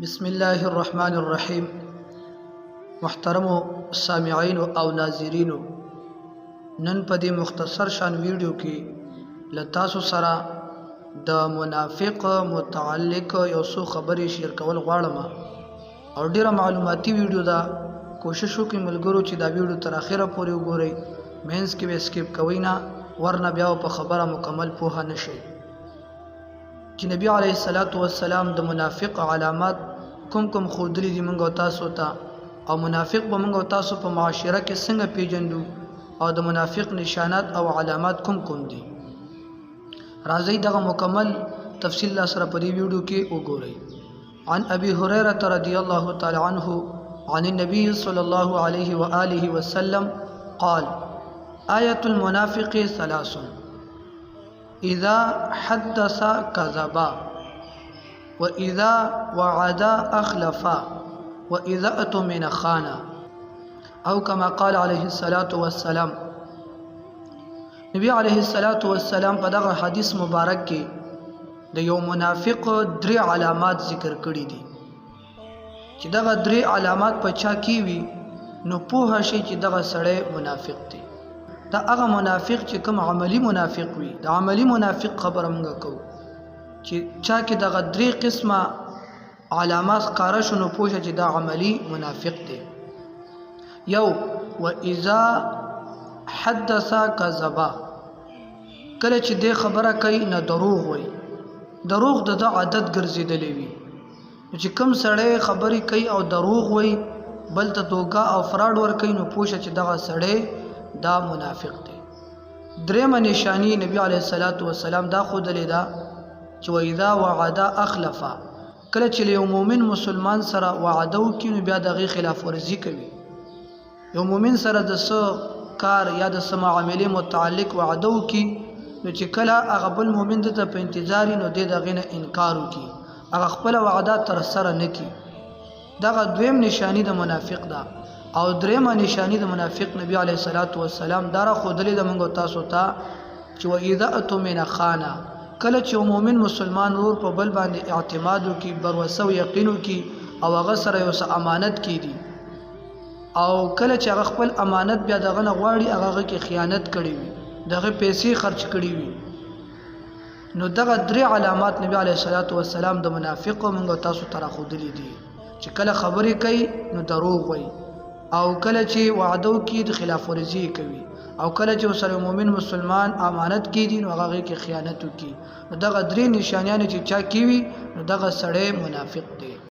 بسم الله الرحمن الرحیم. محترم سامعین او ناظرین، نن په دې مختصر شان ویډیو کې لتاسو سره د منافق متعلق یو څو خبرې شیر کول غواړم او ډیره معلوماتي ویډیو ده. کوشش وکړئ ملګرو چې دا ویډیو تر اخره پورې وګورئ، مینس کې به سکیپ کوئ نه، ورنه بیا په خبره مکمل پوهه نشئ. چې نبی علیه الصلاۃ والسلام د منافق علامات کوم خودلی دي موږ تاسو ته، او منافق به موږ تاسو په معاشره کې څنګه پیژندو، او د منافق نشانات او علامات کوم دي. راځئ دغه مکمل تفصیل سره په دې ویډیو کې وګورئ. عن ابي هريره رضي الله تعالى عنه عن النبي صلى الله عليه وآله وسلم قال: آية المنافق ثلاث: إذا حدث كذب، وإذا وعد أخلف، وإذا أؤتمن خان، أو كما قال عليه الصلاة والسلام. نبی علیه الصلاة والسلام په دغه حدیث مبارک کې د یو منافق درې علامات ذکر کړي دي، چې دغه درې علامات په چا کې وي نو پوه شي چې دغه سړی منافق دی. دا هغه منافق چې کوم عملی منافق وي، د عملی منافق خبره موږ کوو چې چا کې دغه درې قسمه علامات ښکاره شو نو پوه شه چې دا عملی منافق دی. یو، وإذا حدث کذب، کله چې دې خبره کوي نه دروغ وي، دروغ د عادت ګرځېدلی وي. چې کوم سړی خبرې کوي او دروغ وي، بل ته دوکه او فراډ ورکوي، نو پوه شه چې دغه سړی دا منافق دی. درېمه نشانی نبی علیه الصلاۃ والسلام دا ښودلې ده چې وإذا وعد أخلف، کله چې یو مؤمن مسلمان سره وعده وکړي نو بیا د هغې خلاف ورزي کوي. یو مؤمن سره د څه کار یا د څه معاملې متعلق وعده وکړي نو چې کله هغه بل مؤمن دته په انتظار نو دی د هغې نه انکار وکړي، هغه خپله وعده ترسره نه کړي. دغه دویم نشانی د منافق ده. او درېمه نشانی د منافق نبی علیه الصلاۃ والسلام دا راښودلې ده موږ تاسو ته چې وإذا أؤتمن خان، کله چې مؤمن مسلمان ورور په بل باندې اعتماد وکړي، بروسه او یقین وکړي او هغه سره یو څه امانت کړي، او کله چې هغه خپل امانت بیا دغه نه غواړي، هغه کې خیانت کړي وي، دغه پیسې خرج کړي وي، نو دغه درې علامات نبی علیه الصلاۃ والسلام د منافق موږ تاسو ته راښودلې دي چې کله خبرې کوي نو دروغ وایي، او کله چې وعده وکړي د خلاف ورزي کوي، او کله چې ورسره مؤمن مسلمان امانت کړي نو هغه کې خیانت وکړي. نو دغه درې نشانیان چې چا کې وي نو دغه سړی منافق دی.